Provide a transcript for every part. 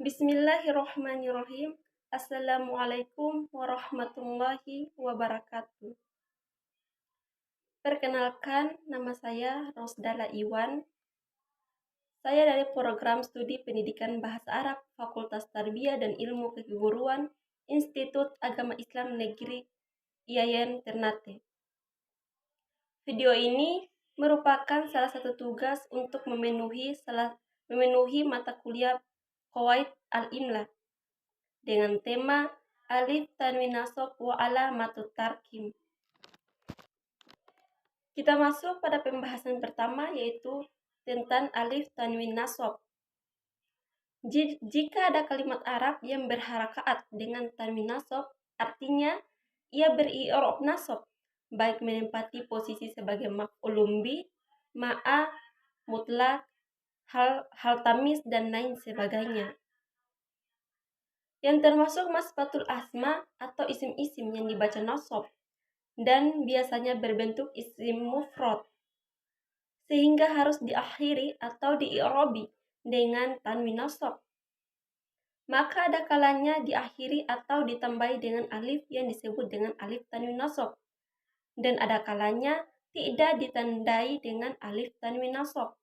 Bismillahirrohmanirrohim. Assalamualaikum warahmatullahi wabarakatuh. Perkenalkan, nama saya Rosdala Iwan. Saya dari program studi pendidikan Bahasa Arab Fakultas Tarbiyah dan Ilmu Keguruan Institut Agama Islam Negeri IAIN Ternate. Video ini merupakan salah satu tugas untuk memenuhi mata kuliah Qawaid Al-Imla dengan tema Alif Tanwin Nasab wa Alamatut Tarkim. Kita masuk pada pembahasan pertama, yaitu tentang alif tanwin nasab. Jika ada kalimat Arab yang berharakaat dengan tanwin nasab, artinya ia beri-i'rab nasab, baik menempati posisi sebagai maf'ulun bih, ma'a, mutlak, hal tamis, dan lain sebagainya. Yang termasuk masbatul asma atau isim-isim yang dibaca nasab dan biasanya berbentuk isim mufrad, sehingga harus diakhiri atau di-i'rabi dengan tanwin nasab. Maka ada kalanya diakhiri atau ditambahi dengan alif yang disebut dengan alif tanwin nasab, dan ada kalanya tidak ditandai dengan alif tanwin nasab.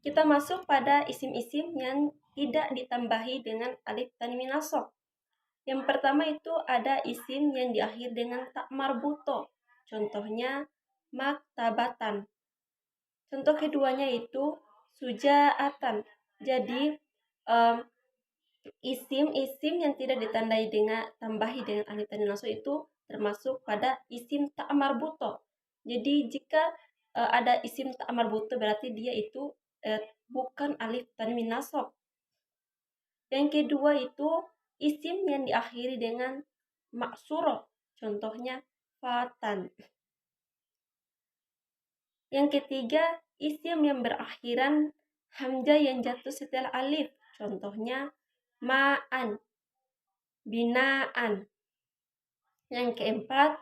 Kita masuk pada isim-isim yang tidak ditambahi dengan alif tanwin nasab. Yang pertama itu ada isim yang diakhiri dengan ta marbuto. Contohnya maktabatan. Contoh keduanya itu sujaatan. Jadi isim-isim yang tidak ditandai dengan tambahi dengan alif tanwin nasab itu termasuk pada isim ta marbuto. Jadi jika ada isim ta marbuto berarti dia itu bukan alif tanwin nasab. Yang kedua itu isim yang diakhiri dengan maksurah. Contohnya fatan. Yang ketiga, isim yang berakhiran hamzah yang jatuh setelah alif. Contohnya ma'an, binaan. Yang keempat,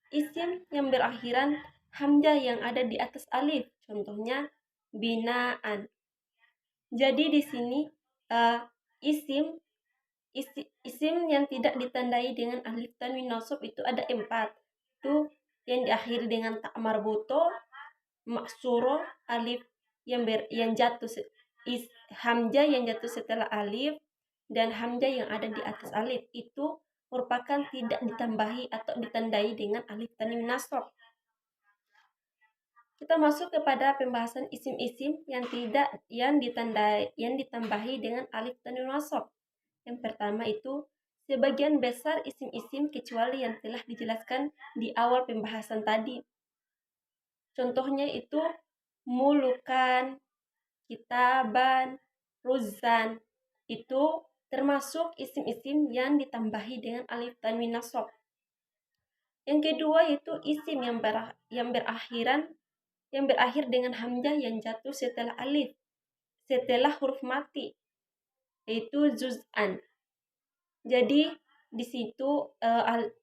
isim yang berakhiran hamzah yang ada di atas alif. Contohnya binaan. Jadi di sini isim yang tidak ditandai dengan alif tanwin nasab itu ada 4. Itu yang diakhiri dengan ta marbuto, maksurah, alif yang jatuh hamzah yang jatuh setelah alif, dan hamzah yang ada di atas alif itu merupakan tidak ditambahi atau ditandai dengan alif tanwin nasab. Kita masuk kepada pembahasan isim-isim yang ditambahi dengan alif tanwin nasab. Yang pertama itu sebagian besar isim-isim kecuali yang telah dijelaskan di awal pembahasan tadi. Contohnya itu mulukan, kitaban, ruzan. Itu termasuk isim-isim yang ditambahi dengan alif tanwin nasab. Yang kedua itu isim yang berakhir dengan hamzah yang jatuh setelah alif, setelah huruf mati, yaitu juz'an. Jadi di situ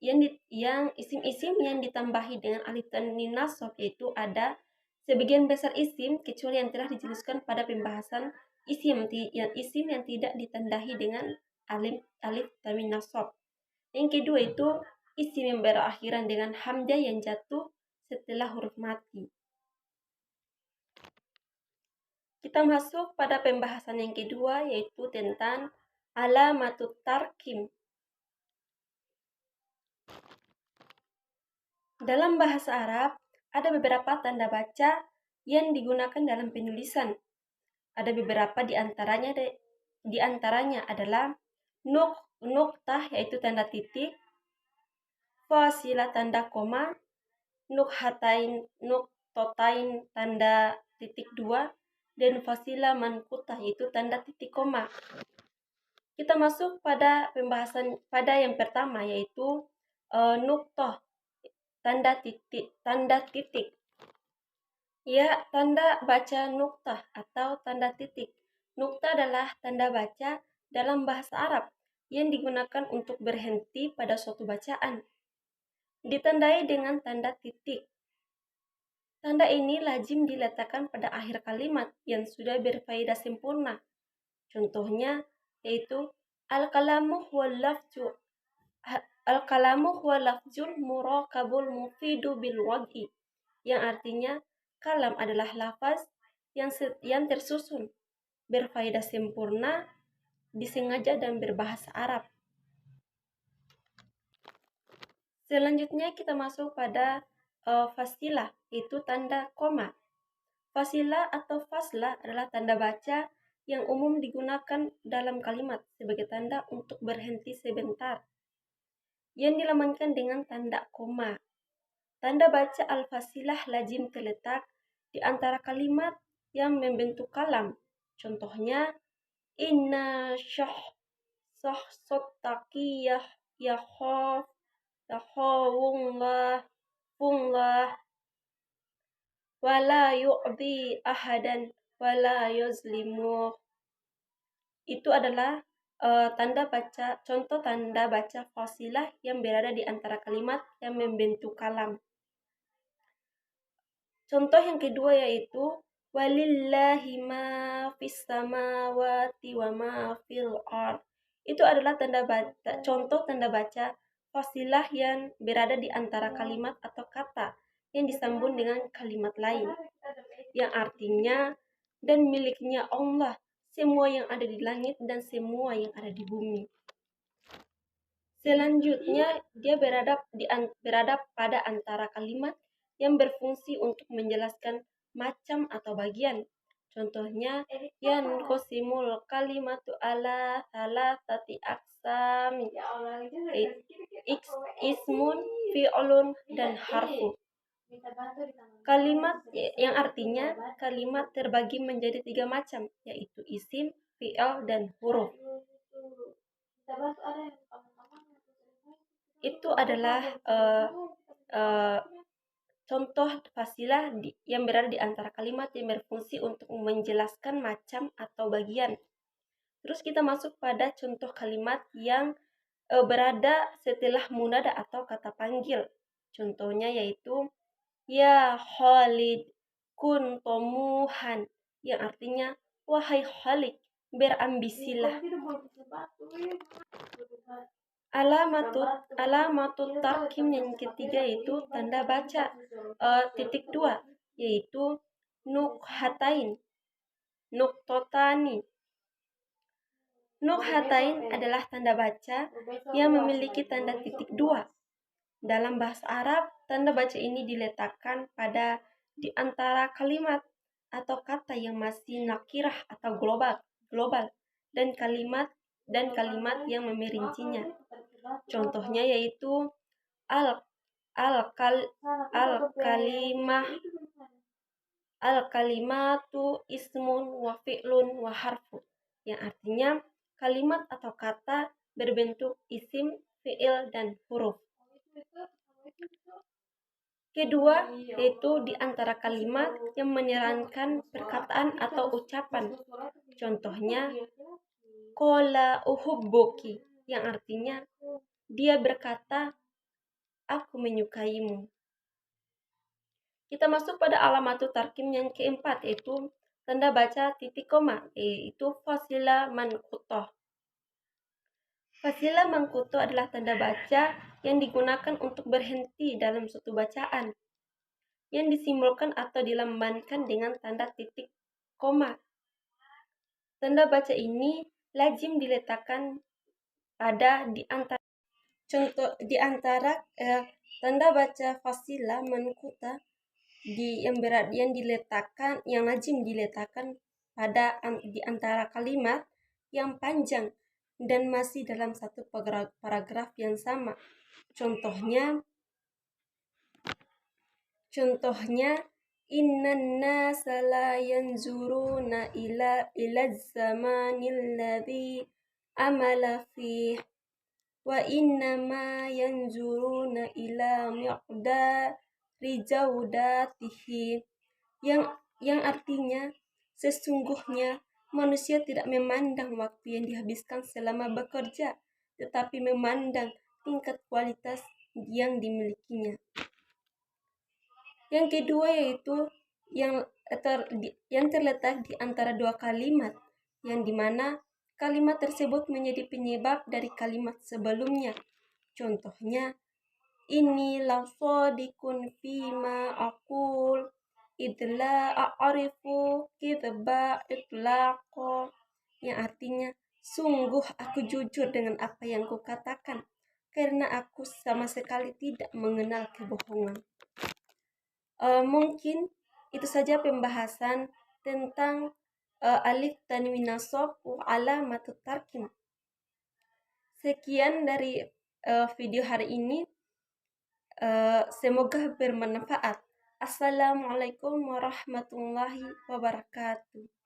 yang isim-isim yang ditambahi dengan alif tanwin nasab yaitu ada sebagian besar isim kecuali yang telah dijelaskan pada pembahasan isim yang tidak ditandai dengan alif tanwin nasab. Yang kedua itu isim yang berakhiran dengan hamzah yang jatuh setelah huruf mati. Kita masuk pada pembahasan yang kedua, yaitu tentang alamatut tarkim. Dalam bahasa Arab, ada beberapa tanda baca yang digunakan dalam penulisan. Ada beberapa di antaranya adalah nuktah yaitu tanda titik, fasilah tanda koma, nuktotain tanda titik 2, dan fasilah mankutah yaitu tanda titik koma. Kita masuk pada pembahasan pada yang pertama, yaitu nuktah, tanda titik. Ya, tanda baca nuktah atau tanda titik. Nuktah adalah tanda baca dalam bahasa Arab yang digunakan untuk berhenti pada suatu bacaan. Ditandai dengan tanda titik. Tanda ini lazim diletakkan pada akhir kalimat yang sudah berfaedah sempurna. Contohnya yaitu al-kalamu huwa lafzul murakabul mufidu bil wad'i, yang artinya kalam adalah lafaz yang tersusun, berfaedah sempurna, disengaja dan berbahasa Arab. Selanjutnya kita masuk pada fasilah, yaitu tanda koma. Fasilah atau faslah adalah tanda baca yang umum digunakan dalam kalimat sebagai tanda untuk berhenti sebentar, yang dilambangkan dengan tanda koma. Tanda baca al-fasilah lazim terletak di antara kalimat yang membentuk kalam. Contohnya, inna sottaqiyah yakhaf yakhawullah fullah wala yu'bi ahadan wala yuzlimu. Itu adalah contoh tanda baca fasilah yang berada di antara kalimat yang membentuk kalam. Contoh yang kedua yaitu walillahi ma fis samawati wa ma fil ard. Itu adalah contoh tanda baca fasilah yang berada di antara kalimat atau kata yang disambung dengan kalimat lain, yang artinya dan miliknya Allah semua yang ada di langit dan semua yang ada di bumi. Selanjutnya, dia berada pada antara kalimat yang berfungsi untuk menjelaskan macam atau bagian. Contohnya, yanqasimul kalimatu ala salatati aqsam, ismun, fi'lun, dan harfu. Kalimat yang artinya kalimat terbagi menjadi 3 macam, yaitu isim, fi'il, dan huruf. Itu adalah contoh fasilah yang berada di antara kalimat yang berfungsi untuk menjelaskan macam atau bagian. Terus kita masuk pada contoh kalimat yang berada setelah munada atau kata panggil. Contohnya yaitu ya Khalid kun tomuhan, yang artinya wahai Khalid, berambisilah. Alamatut tarkim yang ketiga yaitu tanda baca titik 2, yaitu nukhatain, nuktotani. Nukhatain adalah tanda baca yang memiliki tanda titik 2. Dalam bahasa Arab, tanda baca ini diletakkan di antara kalimat atau kata yang masih nakirah atau global dan kalimat yang memerincinya. Contohnya yaitu al-kalimatu ismun wa fi'lun wa harfu, yang artinya kalimat atau kata berbentuk isim, fi'il, dan huruf. Kedua, yaitu di antara kalimat yang menyerankan perkataan atau ucapan. Contohnya, qala uhubbuki, yang artinya dia berkata, aku menyukaimu. Kita masuk pada alamatul tarkim yang keempat, yaitu tanda baca titik koma, yaitu fasilah manqutah. Fasilah manqutah adalah tanda baca yang digunakan untuk berhenti dalam suatu bacaan, yang disimbolkan atau dilambangkan dengan tanda titik koma. Tanda baca ini lazim diletakkan di antara tanda baca fasilah manqutah yang lazim diletakkan di antara kalimat yang panjang dan masih dalam satu paragraf yang sama. Contohnya innan nasa la yanzuruna ila zamanil ladzi amala fih wa innama yanzuruna ila miqdari jaudatihi, yang artinya sesungguhnya manusia tidak memandang waktu yang dihabiskan selama bekerja, tetapi memandang tingkat kualitas yang dimilikinya. Yang kedua yaitu yang terletak di antara dua kalimat, yang dimana kalimat tersebut menjadi penyebab dari kalimat sebelumnya. Contohnya, ini lasodikun fima aqul idla a'rifu kidba itlaqo, yang artinya sungguh aku jujur dengan apa yang kukatakan karena aku sama sekali tidak mengenal kebohongan. Mungkin itu saja pembahasan tentang alif tanwin nasab wa alamatut tarkim. Sekian dari video hari ini. Semoga bermanfaat. Assalamualaikum warahmatullahi wabarakatuh.